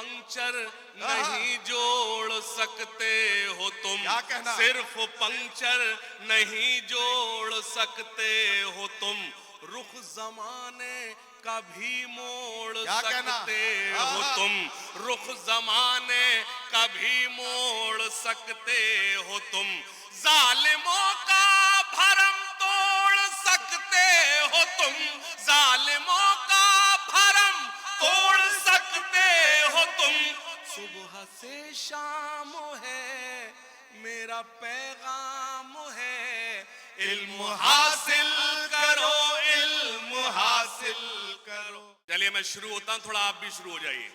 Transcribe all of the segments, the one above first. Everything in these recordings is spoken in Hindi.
पंक्चर नहीं जोड़ सकते हो तुम, सिर्फ पंक्चर नहीं जोड़ सकते हो तुम, रुख जमाने का भी मोड़ सकते हो तुम, रुख जमाने का भी मोड़ सकते हो तुम, जालिमों का भरम तोड़ सकते हो तुम, जालिमों का भरम तोड़ सकते हो तुम, सुबह से शाम है मेरा पैगाम है, इल्म हासिल करो, इल्म हासिल करो। चलिए मैं शुरू होता हूं, थोड़ा आप भी शुरू हो जाइए।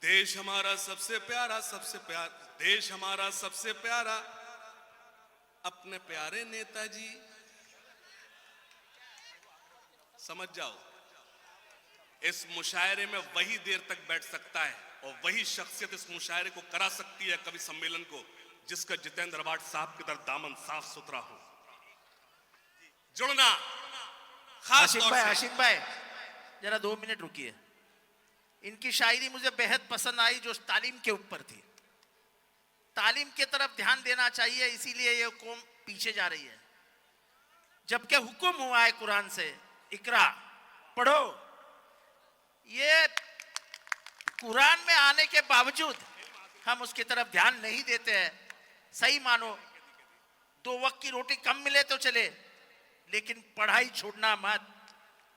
देश हमारा सबसे प्यारा, सबसे प्यारा देश हमारा सबसे प्यारा, अपने प्यारे नेताजी, समझ जाओ इस मुशायरे में वही देर तक बैठ सकता है और वही शख्सियत इस मुशायरे को करा सकती है, कवि सम्मेलन को, जिसका जितेंद्र अवार्ड साहब की तरह दामन साफ सुथरा हो। जुड़ना खास तौर से आशिक भाई जरा 2 मिनट रुकिए। इनकी शायरी मुझे बेहद पसंद आई जो तालीम के ऊपर थी। तालीम की तरफ ध्यान देना चाहिए, इसीलिए ये कौम पीछे जा रही है। जबकि हुक्म हुआ है कुरान से, इकरा पढ़ो। ये कुरान में आने के बावजूद हम उसकी तरफ ध्यान नहीं देते हैं। सही मानो 2 वक्त की रोटी कम मिले तो चले, लेकिन पढ़ाई छोड़ना मत।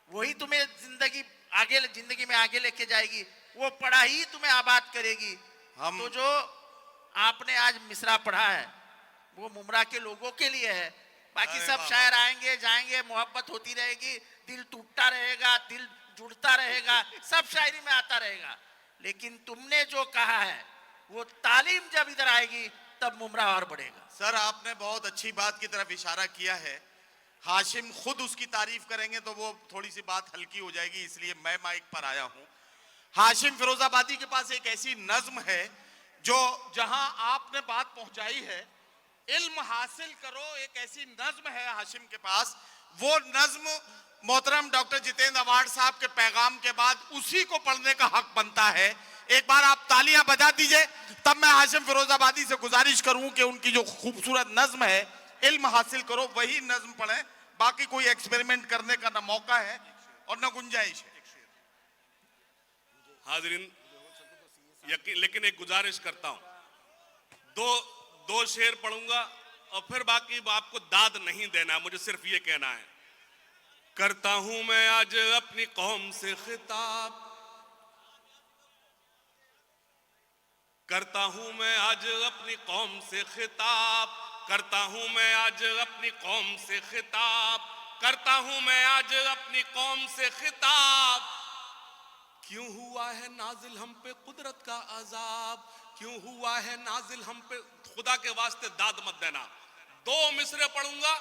वही तुम्हें जिंदगी में आगे लेके जाएगी, वो पढ़ाई तुम्हें आबाद करेगी। तो जो आपने आज मिसरा पढ़ा है वो मुमरा के लोगों के लिए है। बाकी सब शायर आएंगे जाएंगे, मोहब्बत होती रहेगी, दिल टूटता रहेगा, दिल जुड़ता रहेगा, सब शायरी में आता रहेगा। लेकिन तुमने जो कहा है वो तालीम जब इधर आएगी तब मुमरा और बढ़ेगा। सर आपने बहुत अच्छी बात की तरफ इशारा किया है। हाशिम खुद उसकी तारीफ करेंगे तो वो थोड़ी सी बात हल्की हो जाएगी, इसलिए मैं माइक पर आया हूं। हाशिम फिरोजाबादी के पास एक ऐसी नज्म है जो जहां आपने बात पहुंचाई है, इल्म हासिल करो, एक ऐसी नज्म है हाशिम के पास। वो नज्म मोहतरम डॉक्टर जितेंद्र अवार्ड साहब के पैगाम के बाद उसी को पढ़ने का हक बनता है। एक बार आप तालियां बजा दीजिए, तब मैं हाशिम फिरोजाबादी से गुजारिश करूं कि उनकी जो खूबसूरत नज्म है इल्म हासिल करो, वही नज्म पढ़ें। बाकी कोई एक्सपेरिमेंट करने का ना मौका है और ना गुंजाइश है। हाजिरीन लेकिन एक गुजारिश करता हूं, दो शेर पढ़ूंगा और फिर बाकी आपको दाद नहीं देना, मुझे सिर्फ ये कहना है। करता हूं मैं आज अपनी कौम से खिताब, करता हूं मैं आज अपनी कौम से खिताब, करता हूं मैं आज अपनी कौम से खिताब, करता हूं मैं आज अपनी कौम से खिताब। क्यों हुआ है नाजिल हम पे कुदरत का अजाब, क्यों हुआ है नाजिल हम पे, खुदा के वास्ते दाद मत देना। 2 मिसरे पढ़ूंगा,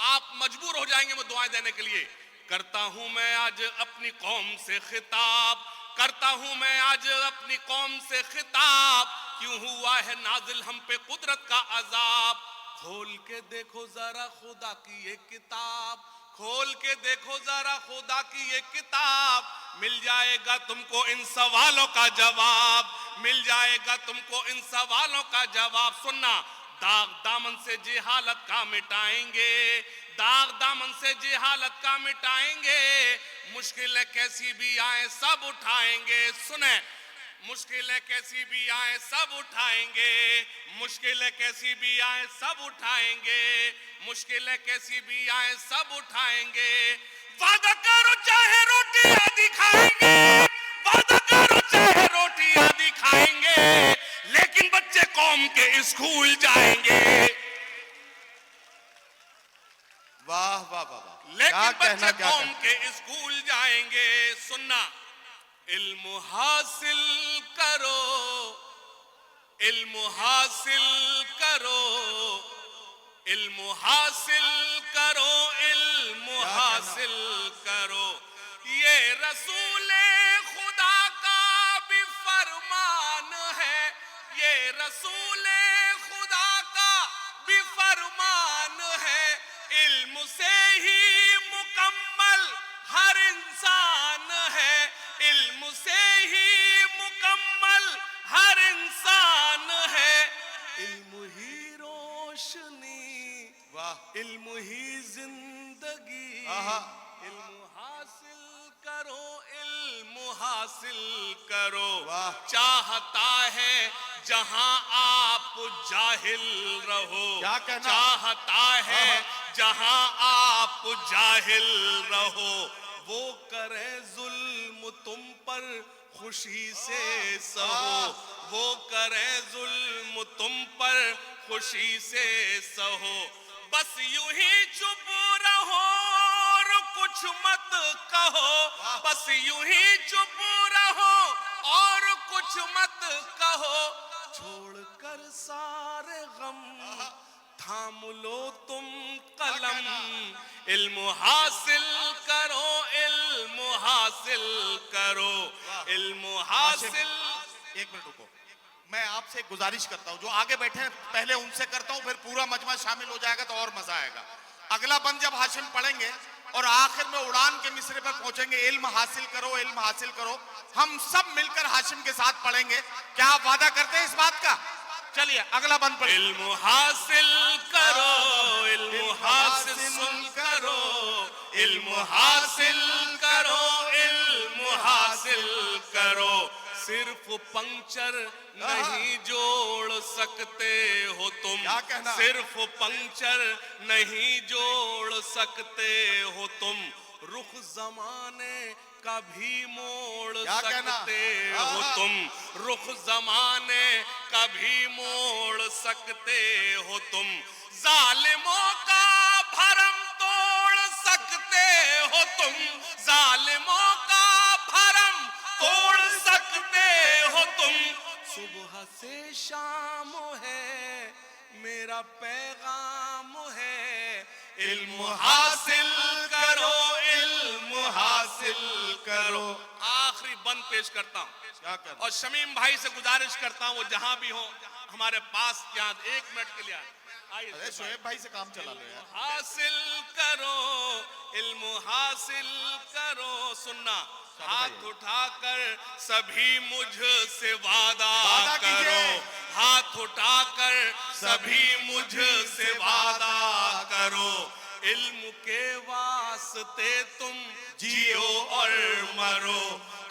आप मजबूर हो जाएंगे मैं दुआएं देने के लिए। करता हूं मैं आज अपनी कौम से खिताब, करता हूं मैं आज अपनी कौम से खिताब, क्यों हुआ है नाजिल हम पे कुदरत का अजाब। खोल के देखो जरा खुदा की ये किताब, खोल के देखो जरा खुदा की ये किताब, मिल जाएगा तुमको इन सवालों का जवाब, मिल जाएगा तुमको इन सवालों का जवाब। सुनना, दाग दामन से जिहालत का मिटाएंगे, दाग दामन से जिहालत का मिटाएंगे, मुश्किलें कैसी भी आए सब उठाएंगे। सुने, मुश्किलें कैसी भी आए सब उठाएंगे, मुश्किलें कैसी भी आए सब उठाएंगे, मुश्किलें कैसी भी आए सब उठाएंगे। वादा करो चाहे रोटियां दिखाएंगे, वादा करो चाहे रोटियां दिखाएंगे, लेकिन बच्चे कौम के स्कूल जाएंगे। वाह वाह वाह, लेकिन बच्चे कौम के स्कूल जाएंगे। सुनना, इल्म हासिल करो, इल्म हासिल करो, इल्म हासिल करो, इल्म हासिल करो, ये रसूले खुदा का भी फरमान है, ये रसूले खुदा का भी फरमान है। इल्म से ही मुकम्मल हर इंसान है, इल्म से ही मुकम्मल इल्म ही जिंदगी, आहा। इल्म हासिल करो, इल्म हासिल करो। वाह। चाहता है जहां आप जाहिल रहो, क्या कहना? चाहता है जहां आप जाहिल रहो। वो करे जुल्म तुम पर खुशी से सहो, वो करे जुल्म तुम पर खुशी से सहो। बस यूं ही चुप रहो और कुछ मत कहो, बस यूं ही चुप रहो और कुछ मत कहो। छोड़कर सारे गम थाम लो तुम कलम, इल्म हासिल करो, इल्म हासिल करो, इल्म हासिल। एक मिनट रुको, मैं आपसे एक गुजारिश करता हूं, जो आगे बैठे हैं पहले उनसे करता हूं, फिर पूरा मजमा शामिल हो जाएगा तो और मजा आएगा। अगला बंद जब हाशिम पढ़ेंगे और आखिर में उड़ान के मिसरे पर पहुंचेंगे, इल्म हासिल करो, इल्म हासिल करो, हम सब मिलकर हाशिम के साथ पढ़ेंगे। क्या आप वादा करते हैं इस बात का? चलिए अगला बंद पढ़िए। इल्म हासिल करो, इल्म हासिल करो, इल्म हासिल करो, इल्म हासिल करो। सिर्फ पंक्चर नहीं जोड़ सकते हो तुम, क्या कहना? सिर्फ पंक्चर नहीं जोड़ सकते हो तुम। रुख जमाने का भी मोड़ क्या कहना? सकते हो तुम, रुख जमाने का भी मोड़ सकते हो तुम। जालिमों का भरम तोड़ सकते हो तुम, जालिमों का भरम तोड़ सकते हो तुम। सुबह से शाम है मेरा पैगाम है, इल्म हासिल करो, इल्म हासिल करो। आखिरी बंद पेश करता हूं क्या करना? और शमीम भाई से गुजारिश करता हूं वो जहां भी हो हमारे पास यहाँ 1 मिनट के लिए आइए। अरे शोएब भाई से काम चला लो यार। हासिल करो, इल्म हासिल करो। सुनना, हाथ उठाकर सभी मुझसे वादा करो, हाथ उठाकर सभी मुझसे वादा करो। इल्म के वास्ते तुम जियो और मरो,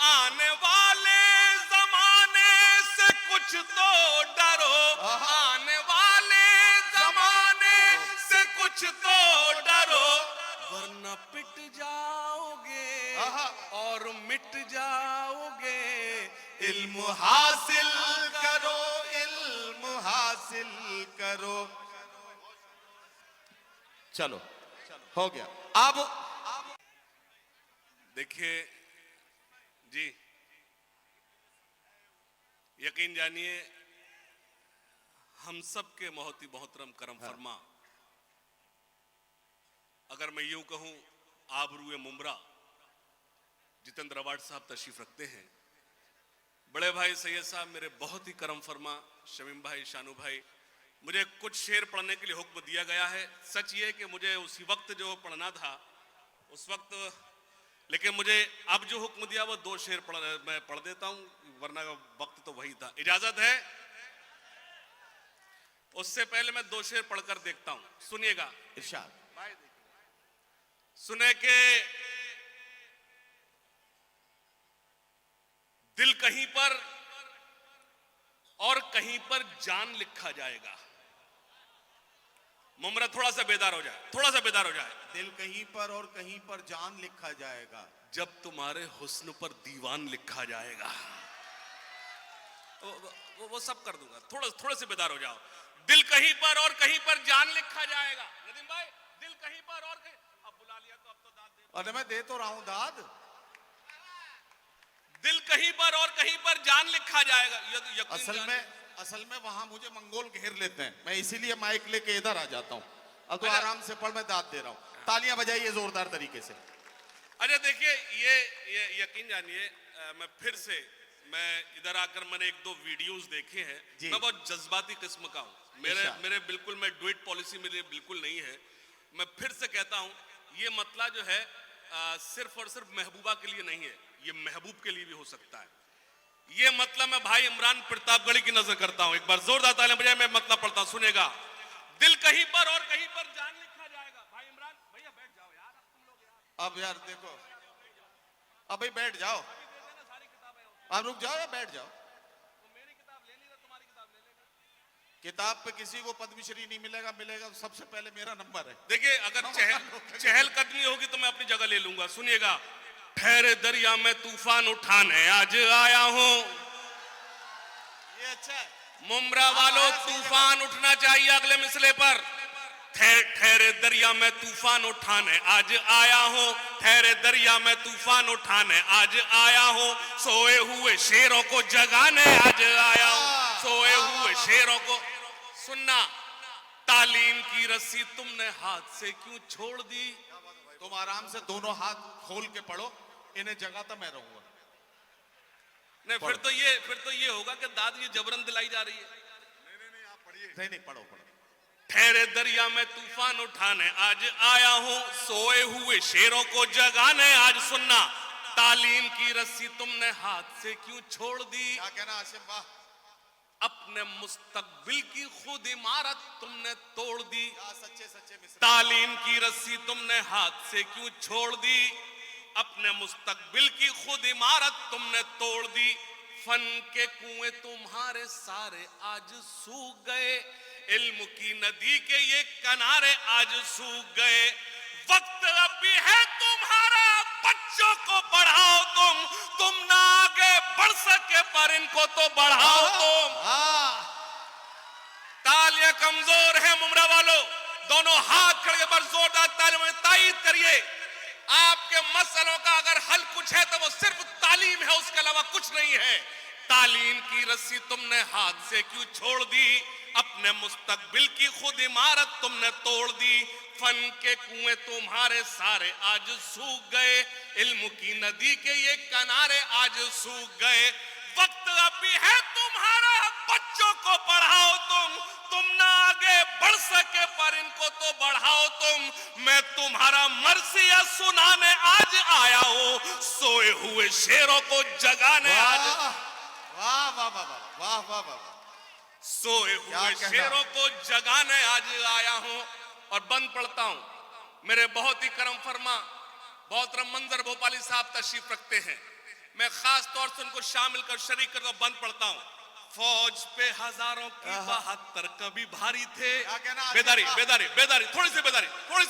आने वाले जमाने से कुछ तो डरो, आने वाले जमाने से कुछ तो डरो, वरना पिट जाओगे और मिट जाओगे। इल्म हासिल करो, इल्म हासिल करो। चलो हो गया। अब देखिए जी, यकीन जानिए हम सब के बहुत ही मोहतरम करम फरमा, अगर मैं यूं कहूं आबरूए मुमरा जितेंद्र अवार्ड साहब तशरीफ रखते हैं। बड़े भाई सैयद साहब मेरे बहुत ही करम फरमा, शमीम भाई, शानू भाई, मुझे कुछ शेर पढ़ने के लिए हुक्म दिया गया है। सच ये कि मुझे उसी वक्त जो पढ़ना था उस वक्त, लेकिन मुझे अब जो हुक्म दिया वो 2 शेर मैं पढ़ देता हूं, वरना वक्त तो वही था। इजाजत है? उससे पहले मैं 2 शेर पढ़कर देखता हूं, सुनिएगा। इरशाद। सुने के दिल कहीं पर और कहीं पर जान लिखा जाएगा। मुमरा थोड़ा सा बेदार हो जाए, थोड़ा सा बेदार हो जाए। दिल कहीं पर और कहीं पर जान लिखा जाएगा, जब तुम्हारे हुस्न पर दीवान लिखा जाएगा। वो सब कर दूंगा, थोड़े से बेदार हो जाओ। दिल कहीं पर और कहीं पर जान लिखा जाएगा। नदीम भाई, दिल कहीं पर और कहीं, अब बुला लिया तो अब तो दाद दे। अरे मैं दे तो रहा हूं दाद। दिल कहीं पर और कहीं पर जान लिखा जाएगा। असल में वहां मुझे मंगोल घेर लेते हैं, मैं इसीलिए माइक लेके इधर आ जाता हूं। अब तो आराम से पढ़, मैं दाद दे रहा हूं। तालियां बजाइए जोरदार तरीके से। अच्छा देखिए, ये यकीन जानिए, मैं फिर से इधर आकर मैंने 1-2 वीडियोस देखे हैं। मैं बहुत जज्बाती किस्म का हूँ, मेरे बिल्कुल, मैं डुएट पॉलिसी मेरी बिल्कुल नहीं है। मैं फिर से कहता हूँ, ये मतला जो है सिर्फ और सिर्फ महबूबा के लिए नहीं है, ये महबूब के लिए भी हो सकता है। ये मतलब मैं भाई इमरान प्रतापगढ़ी की नजर करता हूं। एक बार जोरदार तालियां बजाएं, मैं मतलब पढ़ता हूं, सुनेगा। दिल कहीं पर और कहीं पर जान लिखा जाएगा। अब यार देखो, अब भाई बैठ जाओ, आप रुक जाओ या बैठ जाओ। किताब पे किसी को पद्मश्री नहीं मिलेगा, मिलेगा तो सबसे पहले मेरा नंबर है। देखिए अगर चहलकदमी होगी तो मैं अपनी जगह ले लूंगा। सुनिएगा, ठहरे दरिया में तूफान उठाने आज आया हूं। ये अच्छा है। मुमरा वालों, तूफान उठना चाहिए अगले मिसले पर। ठहरे दरिया में तूफान उठाने आज आया हूं, ठहरे दरिया में तूफान उठाने आज आया हूं, सोए हुए शेरों को जगाने आज आया हूं, सोए हुए शेरों को। सुनना, तालीम की रस्सी तुमने हाथ से क्यों छोड़ दी? तुम आराम से दोनों हाथ खोल के पढ़ो, इन्हें जगाता मैं रहूंगा। नहीं, फिर तो ये होगा कि दाद ये जबरन दिलाई जा रही है। नहीं नहीं, पढ़ो पढ़ो। ठहरे दरिया में तूफान उठाने आज आया हूं, सोए हुए शेरों को जगाने आज। सुनना, तालीम की रस्सी तुमने हाथ से क्यों छोड़ दी? क्या कहना हाशिम, वाह। अपने मुस्तकबिल की खुद इमारत तुमने तोड़ दी। सच्चे सच्चे मिस्र। तालीम की रस्सी तुमने हाथ से क्यों छोड़ दी? अपने मुस्तकबिल की खुद इमारत तुमने तोड़ दी। फन के कुएं तुम्हारे सारे आज सूख गए, इल्म की नदी के ये किनारे आज सूख गए। वक्त अब भी है तुम्हारा, बच्चों को पढ़ाओ तुम ना आगे बढ़ सके पर इनको तो बढ़ाओ तुम। तालियां कमजोर है मुमरा वालों, दोनों हाथ खड़े पर जोरदार तालियों में तायीद करिए। आपके मसलों का अगर हल कुछ है तो वो सिर्फ तालीम है, उसके अलावा कुछ नहीं है। तालीम की रस्सी तुमने हाथ से क्यों छोड़ दी? अपने मुस्तकबिल की खुद इमारत तुमने तोड़ दी। फन के कुएं तुम्हारे सारे आज सूख गए, इल्म की नदी के ये किनारे आज सूख गए। वक्त अब भी है तुम्हारा, बच्चों को पढ़ाओ तुम ना आगे बढ़ सके पर इनको तो बढ़ाओ तुम। मैं तुम्हारा मर्सिया सुनाने आज आया हूं, सोए हुए शेरों को जगाने आज। वाह वाह वाह वाह वाह वाह। सोए हुए शेरों को जगाने आज आया हूं। और बंद पढ़ता हूं, मेरे बहुत ही करम फरमा मोहतरम मंजर भोपाली साहब तशरीफ रखते हैं, मैं खास तौर से उनको शामिल कर शरीक कर बंद पढ़ता हूं। फौज पे हजारों की 72 कभी भारी थे। बेदारी बेदारी बेदारी, थोड़ी सी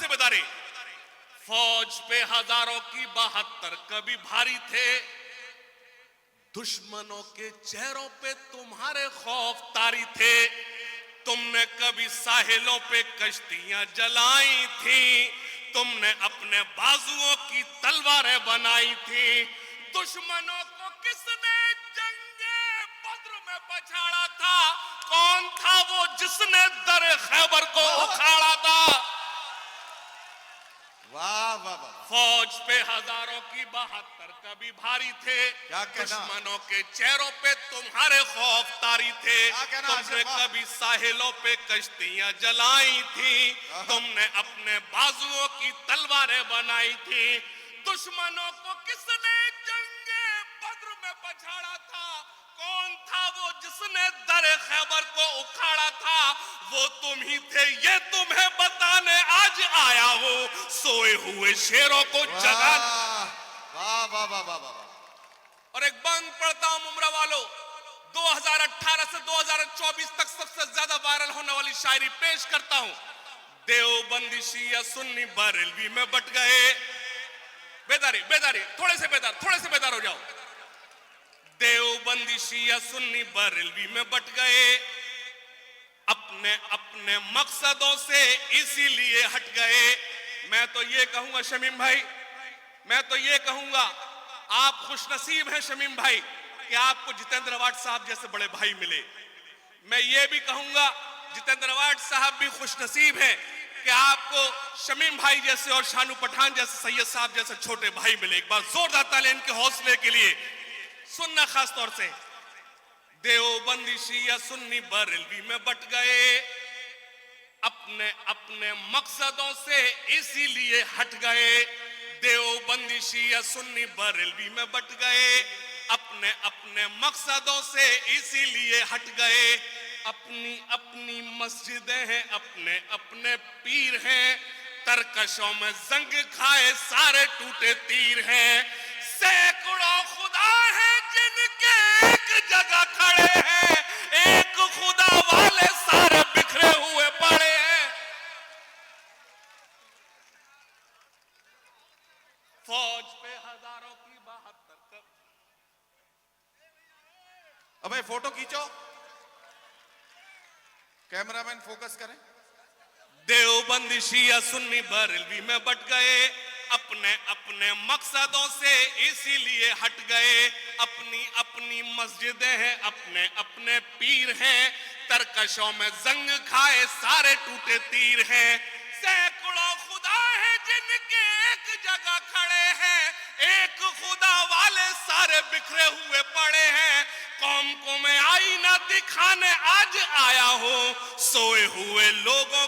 बेदारी। फौज पे हजारों की 72 कभी भारी थे, दुश्मनों के चेहरों पे तुम्हारे खौफ तारी थे। तुमने कभी साहिलों पे कश्तियां जलाई थी, तुमने अपने बाजुओं की तलवारें बनाई थी। दुश्मनों को किसने जंगे बद्र में पछाड़ा था? कौन था वो जिसने दर खैबर को उखाड़ा था? वाह वाह वाह। फौज पे हजारों की 72 कभी भारी थे, दुश्मनों के चेहरों पे तुम्हारे खौफ तारी थे। तुमने कभी साहिलों पे कश्तियां जलाई थी, तुमने अपने बाजुओं की तलवारें बनाई थी। दुश्मनों को किसने जंगे बद्र में पछाड़ा था? कौन था वो जिसने दर खैबर को उखाड़ा था? वो तुम ही थे, ये तुम्हें बताने आज आया हूं, सोए हुए शेरों को जगाने। वाह वाह वाह वाह वाह। और एक बंद पढ़ता हूं मुमरा वालों, 2018 से 2024 तक सबसे ज्यादा वायरल होने वाली शायरी पेश करता हूं। देवबंदी शिया सुन्नी बरेलवी में बट गए। बेदारी, थोड़े से बेदार हो जाओ। देवबंदी शिया सुन्नी बरेलवी में बट गए, अपने अपने मकसदों से इसीलिए हट गए। मैं तो ये कहूंगा शमीम भाई, मैं तो ये कहूंगा आप खुशनसीब हैं शमीम भाई कि आपको जितेंद्र अवार्ड साहब जैसे बड़े भाई मिले। मैं ये भी कहूंगा जितेंद्र अवार्ड साहब भी खुशनसीब हैं कि आपको शमीम भाई जैसे और शानू पठान जैसे सैयद साहब जैसे छोटे भाई मिले। एक बार जोरदार तालियां इनके हौसले के लिए। सुनना खास तौर से, देवबंदी शिया सुन्नी बरेलवी में बट गए, अपने अपने मकसदों से इसीलिए हट गए। देवबंदी शिया सुन्नी बरेलवी में बट गए, अपने अपने मकसदों से इसीलिए हट गए। अपनी अपनी मस्जिदें हैं, अपने अपने पीर हैं, तरकशों में जंग खाए सारे टूटे तीर हैं, सैकड़ों खुदा हैं जिनके एक जगह खड़े हैं, एक खुदा वाले सारे बिखरे हुए पड़े हैं। फौज पे हजारों की 72। अबे फोटो खींचो, कैमरामैन फोकस करें। देवबंदी शिया सुन्नी बरेलवी में बट गए, अपने अपने मकसदों से इसीलिए हट गए। अपनी अपनी मस्जिदें हैं, अपने अपने पीर हैं, तरकशों में जंग खाए सारे टूटे तीर हैं, सैकड़ों खुदा हैं जिनके एक जगह खड़े हैं, एक खुदा वाले सारे बिखरे हुए पड़े हैं। कौम को मैं आईना दिखाने आज आया हूं, सोए हुए लोगों